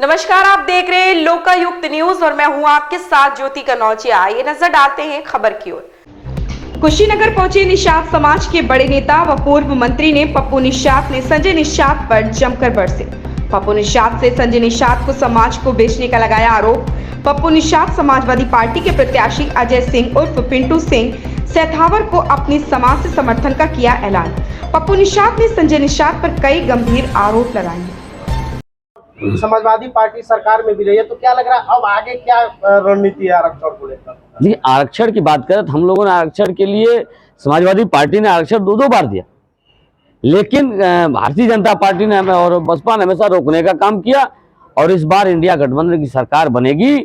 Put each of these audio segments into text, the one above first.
नमस्कार, आप देख रहे हैं लोकायुक्त न्यूज और मैं हूं आपके साथ ज्योति कनौजिया। आइए नजर डालते हैं खबर की ओर। कुशीनगर पहुंचे निषाद समाज के बड़े नेता व पूर्व मंत्री ने पप्पू निषाद ने संजय निषाद पर जमकर बरसे। पप्पू निषाद से संजय निषाद को समाज को बेचने का लगाया आरोप। पप्पू निषाद समाजवादी पार्टी के प्रत्याशी अजय सिंह उर्फ पिंटू सिंह सेथावर को अपनी समाज से समर्थन का किया ऐलान। पप्पू निषाद ने संजय निषाद पर कई गंभीर आरोप लगाए। समाजवादी पार्टी सरकार में भी रही है, तो क्या लग रहा है अब आगे क्या रणनीति है आरक्षण को लेकर? जी, आरक्षण की बात करें तो हम लोगों ने आरक्षण के लिए समाजवादी पार्टी ने आरक्षण दो बार दिया, लेकिन भारतीय जनता पार्टी ने हमें और बसपा ने हमेशा रोकने का काम किया। और इस बार इंडिया गठबंधन की सरकार बनेगी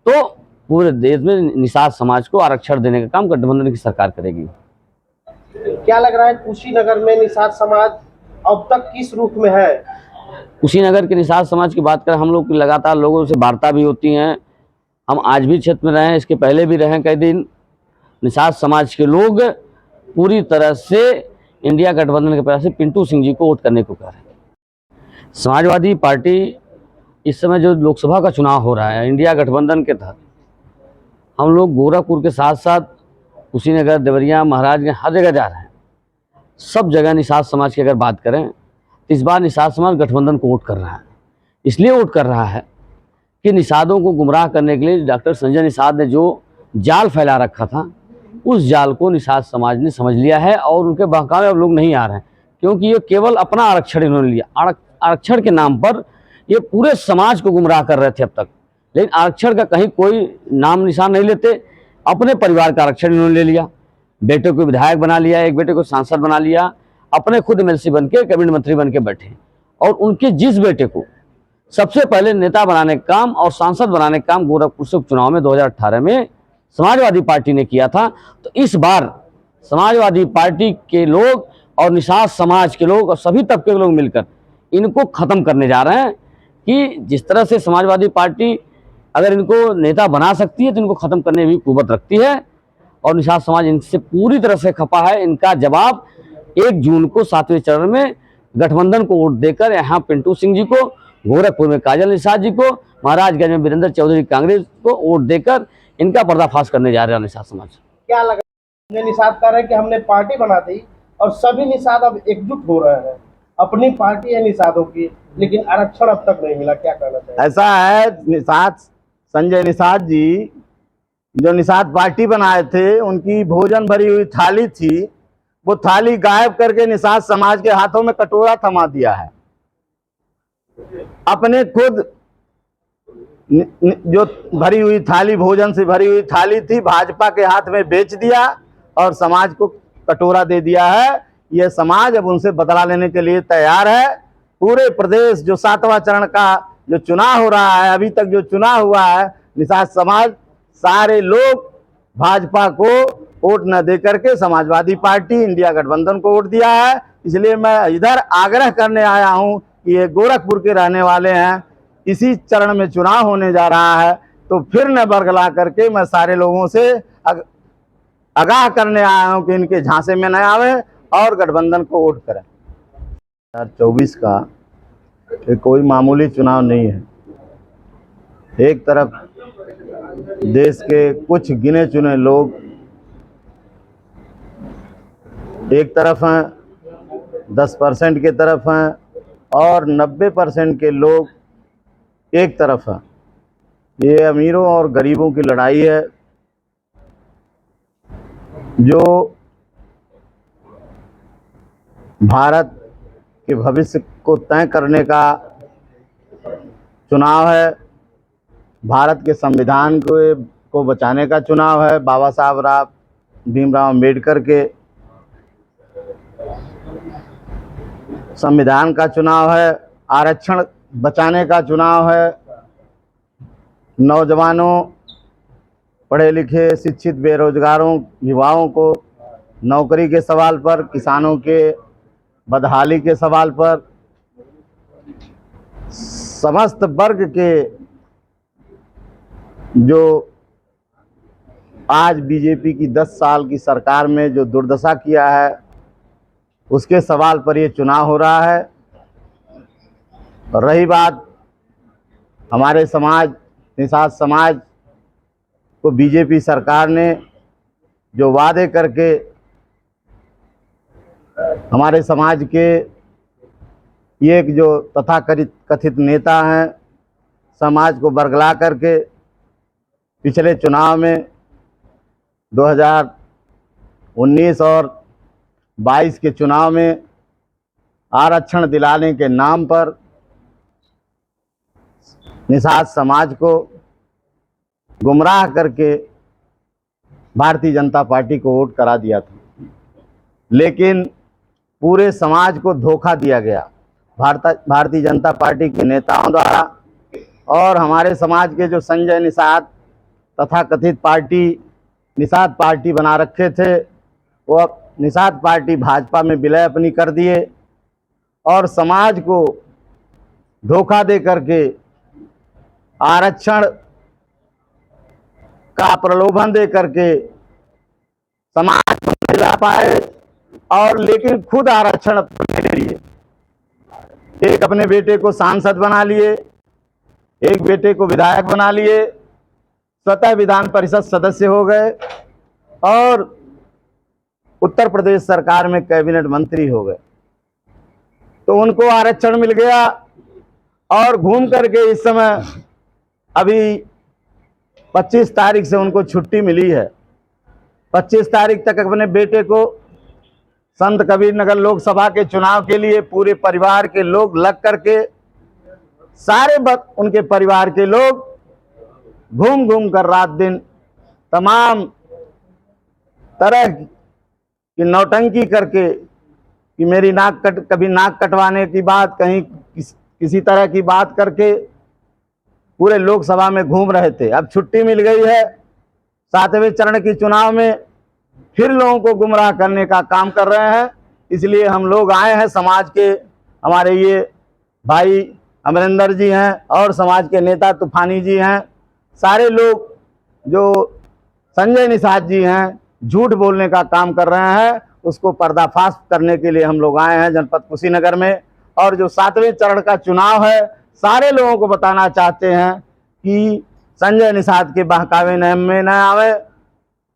तो पूरे देश में निषाद समाज को आरक्षण देने का काम गठबंधन की सरकार करेगी। क्या लग रहा है कुशीनगर में निषाद समाज अब तक किस रूप में है? कुशीनगर के निषाद समाज की बात करें, हम लोग लगातार लोगों से वार्ता भी होती हैं। हम आज भी क्षेत्र में रहे हैं, इसके पहले भी रहे कई दिन। निषाद समाज के लोग पूरी तरह से इंडिया गठबंधन के प्रयास से पिंटू सिंह जी को वोट करने को कह रहे हैं। समाजवादी पार्टी इस समय जो लोकसभा का चुनाव हो रहा है इंडिया गठबंधन के तहत, हम लोग गोरखपुर के साथ साथ कुशीनगर, देवरिया, महाराजगंज हर जगह जा रहे हैं। सब जगह निषाद समाज की अगर बात करें, इस बार निषाद समाज गठबंधन को वोट कर रहा है। इसलिए वोट कर रहा है कि निषादों को गुमराह करने के लिए डॉक्टर संजय निषाद ने जो जाल फैला रखा था, उस जाल को निषाद समाज ने समझ लिया है और उनके बहकावे अब लोग नहीं आ रहे हैं, क्योंकि ये केवल अपना आरक्षण इन्होंने लिया। आरक्षण के नाम पर ये पूरे समाज को गुमराह कर रहे थे अब तक, लेकिन आरक्षण का कहीं कोई नाम निशान नहीं लेते। अपने परिवार का आरक्षण इन्होंने ले लिया, बेटे को विधायक बना लिया, एक बेटे को सांसद बना लिया, अपने खुद एमएलसी बन के कैबिनेट मंत्री बन के बैठे। और उनके जिस बेटे को सबसे पहले नेता बनाने का काम और सांसद बनाने का काम गोरखपुर से उपचुनाव में 2018 में समाजवादी पार्टी ने किया था, तो इस बार समाजवादी पार्टी के लोग और निषाद समाज के लोग और सभी तबके के लोग मिलकर इनको खत्म करने जा रहे हैं। कि जिस तरह से समाजवादी पार्टी अगर इनको नेता बना सकती है तो इनको खत्म करने की कुव्वत रखती है, और निषाद समाज इनसे पूरी तरह से खपा है। इनका जवाब 1 जून को 7वें चरण में गठबंधन को वोट देकर, यहाँ पिंटू सिंह जी को, गोरखपुर में काजल निषाद जी को, महाराजगंज में वीरेंद्र चौधरी कांग्रेस को वोट देकर इनका पर्दाफाश करने जा रहा है निषाद समाज। क्या लग रहा है निषाद कह रहे हैं कि हमने पार्टी बना दी और सभी निषाद अब एकजुट हो रहे हैं, अपनी पार्टी है निषादों की, लेकिन आरक्षण अब तक नहीं मिला, क्या कहना चाहिए? ऐसा है, निषाद संजय निषाद जी जो निषाद पार्टी बनाए थे, उनकी भोजन भरी हुई थाली थी, वो थाली गायब करके निषाद समाज के हाथों में कटोरा थमा दिया है। अपने खुद जो भरी हुई थाली, भोजन से भरी हुई थाली थी, भाजपा के हाथ में बेच दिया और समाज को कटोरा दे दिया है। यह समाज अब उनसे बदला लेने के लिए तैयार है। पूरे प्रदेश जो 7वां चरण का जो चुनाव हो रहा है, अभी तक जो चुनाव हुआ है, निषाद समाज सारे लोग भाजपा को वोट न दे करके समाजवादी पार्टी इंडिया गठबंधन को वोट दिया है। इसलिए मैं इधर आग्रह करने आया हूं कि ये गोरखपुर के रहने वाले हैं, इसी चरण में चुनाव होने जा रहा है, तो फिर न बरगला करके मैं सारे लोगों से आगाह करने आया हूं कि इनके झांसे में न आवे और गठबंधन को वोट करें। 2024 का ये कोई मामूली चुनाव नहीं है। एक तरफ देश के कुछ गिने चुने लोग एक तरफ हैं, 10% की तरफ हैं, और 90% के लोग एक तरफ हैं। ये अमीरों और गरीबों की लड़ाई है, जो भारत के भविष्य को तय करने का चुनाव है। भारत के संविधान को बचाने का चुनाव है। बाबा साहब भीमराव अम्बेडकर के संविधान का चुनाव है। आरक्षण बचाने का चुनाव है। नौजवानों, पढ़े लिखे, शिक्षित बेरोजगारों, युवाओं को नौकरी के सवाल पर, किसानों के बदहाली के सवाल पर, समस्त वर्ग के जो आज बीजेपी की 10 साल की सरकार में जो दुर्दशा किया है, उसके सवाल पर ये चुनाव हो रहा है। रही बात हमारे समाज निषाद समाज को बीजेपी सरकार ने जो वादे करके हमारे समाज के एक जो तथाकथित नेता हैं, समाज को बरगला करके पिछले चुनाव में 2019 और 22 के चुनाव में आरक्षण दिलाने के नाम पर निषाद समाज को गुमराह करके भारतीय जनता पार्टी को वोट करा दिया था, लेकिन पूरे समाज को धोखा दिया गया भारतीय जनता पार्टी के नेताओं द्वारा। और हमारे समाज के जो संजय निषाद तथाकथित पार्टी निषाद पार्टी बना रखे थे, वो अब निषाद पार्टी भाजपा में विलय अपनी कर दिए और समाज को धोखा दे करके आरक्षण का प्रलोभन दे करके समाज को मिला पाए, और लेकिन खुद आरक्षण अपने लिए एक अपने बेटे को सांसद बना लिए, एक बेटे को विधायक बना लिए, स्वतः विधान परिषद सदस्य हो गए और उत्तर प्रदेश सरकार में कैबिनेट मंत्री हो गए। तो उनको आरक्षण मिल गया और घूम करके इस समय अभी 25 तारीख से उनको छुट्टी मिली है। 25 तारीख तक अपने बेटे को संत कबीर नगर लोकसभा के चुनाव के लिए पूरे परिवार के लोग लग करके सारे उनके परिवार के लोग घूम घूम कर रात दिन तमाम तरह की नौटंकी करके कि मेरी कभी नाक कटवाने की बात, कहीं किसी तरह की बात करके पूरे लोकसभा में घूम रहे थे। अब छुट्टी मिल गई है, 7वें चरण की चुनाव में फिर लोगों को गुमराह करने का काम कर रहे हैं। इसलिए हम लोग आए हैं, समाज के हमारे ये भाई अमरिंदर जी हैं और समाज के नेता तूफानी जी हैं, सारे लोग जो संजय निषाद जी हैं झूठ बोलने का काम कर रहे हैं, उसको पर्दाफाश करने के लिए हम लोग आए हैं जनपद कुशीनगर में। और जो 7वें चरण का चुनाव है, सारे लोगों को बताना चाहते हैं कि संजय निषाद के बहकावे में न आवे।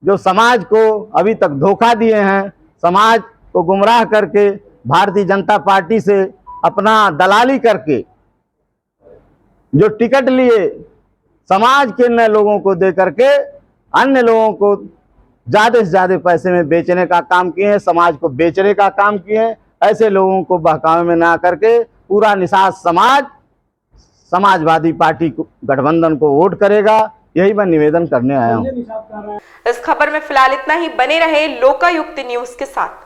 जो समाज को अभी तक धोखा दिए हैं, समाज को गुमराह करके भारतीय जनता पार्टी से अपना दलाली करके जो टिकट लिए समाज के अन्य लोगों को दे करके अन्य लोगों को ज़्यादा से ज़्यादा पैसे में बेचने का काम किए हैं, समाज को बेचने का काम किए हैं। ऐसे लोगों को बहकावे में ना करके पूरा निषाद समाज समाजवादी पार्टी को गठबंधन को वोट करेगा, यही मैं निवेदन करने आया हूँ। इस खबर में फिलहाल इतना ही। बने रहे लोकायुक्त न्यूज के साथ।